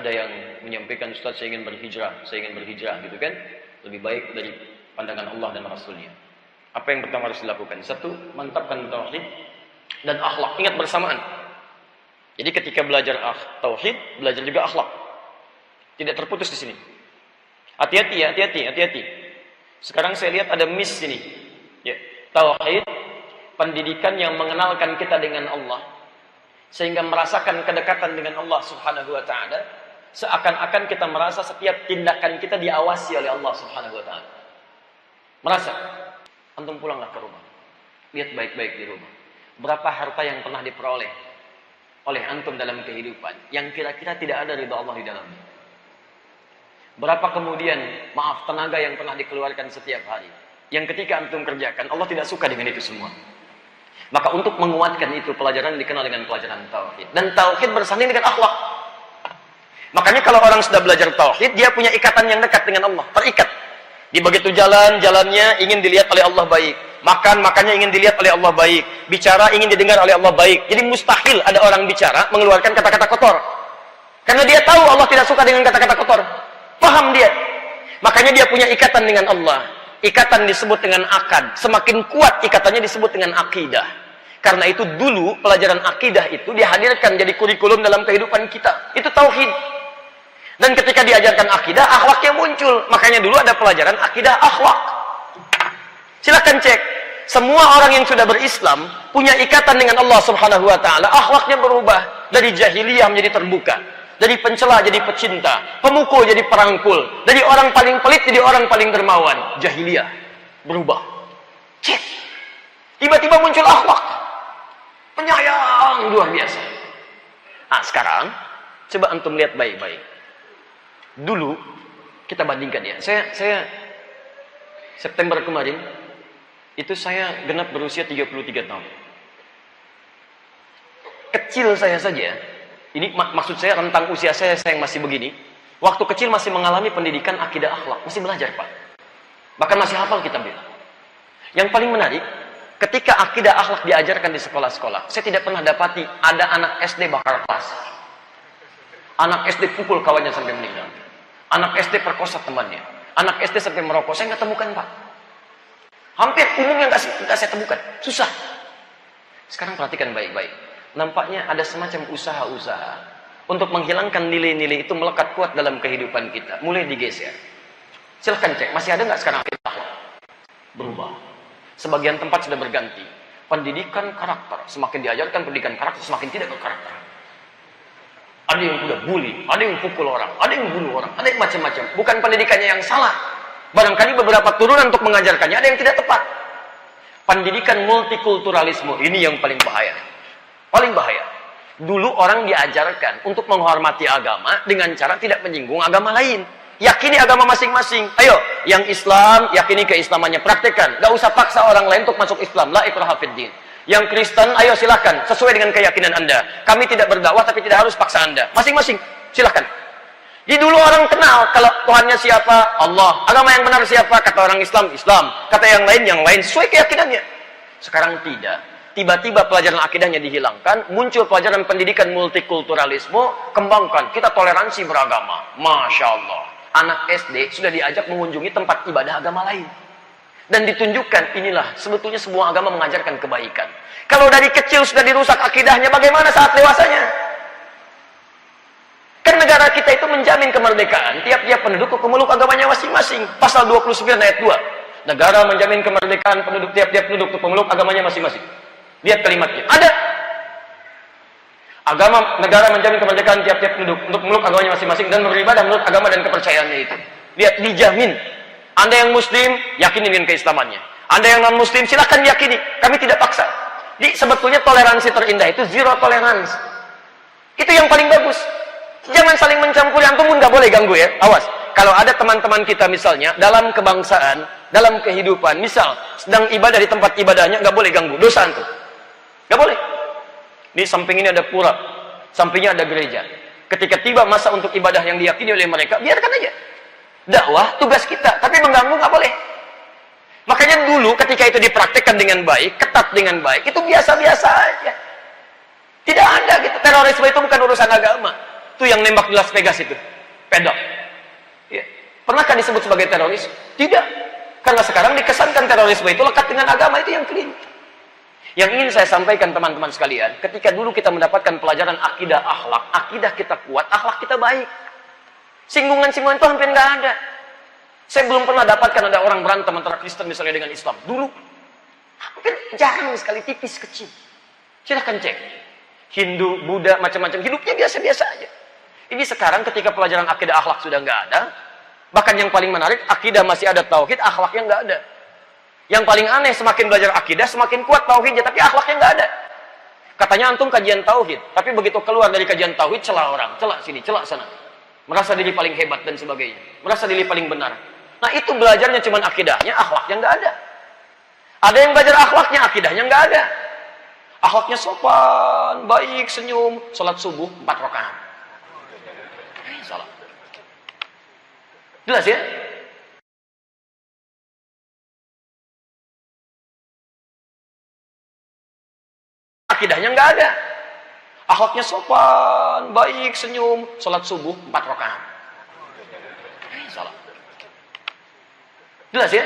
Ada yang menyampaikan, Ustaz, saya ingin berhijrah gitu kan. Lebih baik dari pandangan Allah dan Rasulnya. Apa yang pertama harus dilakukan? Satu, mantapkan tauhid dan akhlak. Ingat bersamaan. Jadi ketika belajar tauhid, belajar juga akhlak. Tidak terputus di sini. Hati-hati ya, hati-hati. Sekarang saya lihat ada miss sini. Ya, tauhid, pendidikan yang mengenalkan kita dengan Allah, sehingga merasakan kedekatan dengan Allah Subhanahu wa taala, seakan-akan kita merasa setiap tindakan kita diawasi oleh Allah Subhanahu wa taala. Merasa. Antum pulanglah ke rumah. Lihat baik-baik di rumah. Berapa harta yang pernah diperoleh oleh antum dalam kehidupan yang kira-kira tidak ada ridha Allah di dalamnya. Berapa kemudian, tenaga yang pernah dikeluarkan setiap hari yang ketika antum kerjakan Allah tidak suka dengan itu semua. Maka untuk menguatkan itu, pelajaran dikenal dengan pelajaran tauhid. Dan tauhid bersanding dengan akhlak. Makanya kalau orang sudah belajar tauhid, dia punya ikatan yang dekat dengan Allah, terikat. Di begitu jalannya ingin dilihat oleh Allah baik. Makannya ingin dilihat oleh Allah baik. Bicara ingin didengar oleh Allah baik. Jadi mustahil ada orang bicara mengeluarkan kata-kata kotor. Karena dia tahu Allah tidak suka dengan kata-kata kotor. Paham dia. Makanya dia punya ikatan dengan Allah. Ikatan disebut dengan akad. Semakin kuat ikatannya disebut dengan akidah. Karena itu dulu pelajaran akidah itu dihadirkan jadi kurikulum dalam kehidupan kita. Itu tauhid. Dan ketika diajarkan akidah, akhlaknya muncul. Makanya dulu ada pelajaran akidah akhlak. Silakan cek. Semua orang yang sudah berislam punya ikatan dengan Allah Subhanahu wa taala. Akhlaknya berubah dari jahiliyah menjadi terbuka, dari pencela jadi pecinta, pemukul jadi perangkul, dari orang paling pelit jadi orang paling dermawan. Jahiliyah berubah. Cek. Tiba-tiba muncul akhlak. Penyayang luar biasa. Nah, sekarang coba antum lihat baik-baik. Dulu kita bandingkan ya. Saya September kemarin itu saya genap berusia 33 tahun. Kecil saya saja. Ini maksud saya rentang usia saya yang masih begini. Waktu kecil masih mengalami pendidikan akidah akhlak, masih belajar, Pak. Bahkan masih hafal kitabnya. Yang paling menarik, ketika akidah akhlak diajarkan di sekolah-sekolah, saya tidak pernah dapati ada anak SD bakar kelas. Anak SD pukul kawannya sampai meninggal. Anak SD perkosa temannya. Anak SD sampai merokok. Saya nggak temukan, Pak. Hampir umumnya nggak saya temukan. Susah. Sekarang perhatikan baik-baik. Nampaknya ada semacam usaha-usaha untuk menghilangkan nilai-nilai itu melekat kuat dalam kehidupan kita. Mulai digeser. Silahkan cek. Masih ada nggak sekarang akidah akhlak? Berubah. Sebagian tempat sudah berganti. Pendidikan karakter. Semakin diajarkan pendidikan karakter, semakin tidak berkarakter. Ada yang udah bully, ada yang pukul orang, ada yang bunuh orang, ada yang macam-macam. Bukan pendidikannya yang salah. Barangkali beberapa turunan untuk mengajarkannya ada yang tidak tepat. Pendidikan multikulturalisme ini yang paling bahaya. Paling bahaya. Dulu orang diajarkan untuk menghormati agama dengan cara tidak menyinggung agama lain. Yakini agama masing-masing. Ayo, yang Islam, yakini keislamannya, praktekkan. Gak usah paksa orang lain untuk masuk Islam. La ikraha fid din. Yang Kristen, ayo silakan, sesuai dengan keyakinan Anda. Kami tidak berdakwah, tapi tidak harus paksa Anda. Masing-masing, silakan. Jadi dulu orang kenal, kalau Tuhannya siapa? Allah. Agama yang benar siapa? Kata orang Islam, Islam. Kata yang lain, sesuai keyakinannya. Sekarang tidak. Tiba-tiba pelajaran akidahnya dihilangkan, muncul pelajaran pendidikan multikulturalisme, kembangkan. Kita toleransi beragama. Masya Allah. Anak SD sudah diajak mengunjungi tempat ibadah agama lain. Dan ditunjukkan, inilah sebetulnya semua agama mengajarkan kebaikan. Kalau dari kecil sudah dirusak akidahnya, bagaimana saat dewasanya? Kan negara kita itu menjamin kemerdekaan. Tiap-tiap penduduk memeluk agamanya masing-masing. Pasal 29 ayat 2. Negara menjamin kemerdekaan penduduk, tiap-tiap penduduk untuk memeluk agamanya masing-masing. Lihat kalimatnya. Ada. Negara menjamin kemerdekaan tiap-tiap penduduk untuk memeluk agamanya masing-masing dan beribadah menurut agama dan kepercayaannya itu. Lihat, dijamin. Anda yang muslim, yakini dengan keislamannya. Anda yang non-muslim, silahkan yakini. Kami tidak paksa. Jadi sebetulnya toleransi terindah itu zero tolerance. Itu yang paling bagus. Jangan saling mencampuri, antum pun nggak boleh ganggu ya. Awas. Kalau ada teman-teman kita misalnya, dalam kebangsaan, dalam kehidupan, misal, sedang ibadah di tempat ibadahnya, nggak boleh ganggu. Dosa antum. Nggak boleh. Di samping ini ada pura. Sampingnya ada gereja. Ketika tiba masa untuk ibadah yang diyakini oleh mereka, biarkan aja. Dakwah tugas kita, tapi mengganggu nggak boleh. Makanya dulu ketika itu dipraktekkan dengan baik, ketat dengan baik, itu biasa-biasa aja. Tidak ada gitu. Terorisme itu bukan urusan agama. Itu yang nembak di Las Vegas itu. Pedok. Ya. Pernahkah disebut sebagai teroris? Tidak. Karena sekarang dikesankan terorisme itu lekat dengan agama, itu yang keliru. Yang ingin saya sampaikan teman-teman sekalian, ketika dulu kita mendapatkan pelajaran akidah akhlak, akidah kita kuat, akhlak kita baik. Singgungan-singgungan itu hampir nggak ada. Saya belum pernah dapatkan ada orang berantem antara Kristen misalnya dengan Islam. Dulu, hampir jarang sekali, tipis kecil. Silahkan cek. Hindu, Buddha, macam-macam. Hidupnya biasa-biasa aja. Ini sekarang ketika pelajaran akidah akhlak sudah nggak ada, bahkan yang paling menarik, akidah masih ada, tauhid, akhlaknya nggak ada. Yang paling aneh, semakin belajar akidah, semakin kuat tauhidnya, tapi akhlaknya nggak ada. Katanya antum kajian tauhid, tapi begitu keluar dari kajian tauhid, celah orang, celah sini, celah sana. Merasa diri paling hebat dan sebagainya. Merasa diri paling benar. Nah itu belajarnya cuma akidahnya, akhlaknya nggak ada. Ada yang belajar akhlaknya, akidahnya nggak ada. Akhlaknya sopan, baik, senyum, sholat subuh 4 rakaat. Salah. Jelas ya? Akidahnya nggak ada. Akhlaknya sopan, baik, senyum, sholat subuh 4 rakaat. Salah. Jelas ya?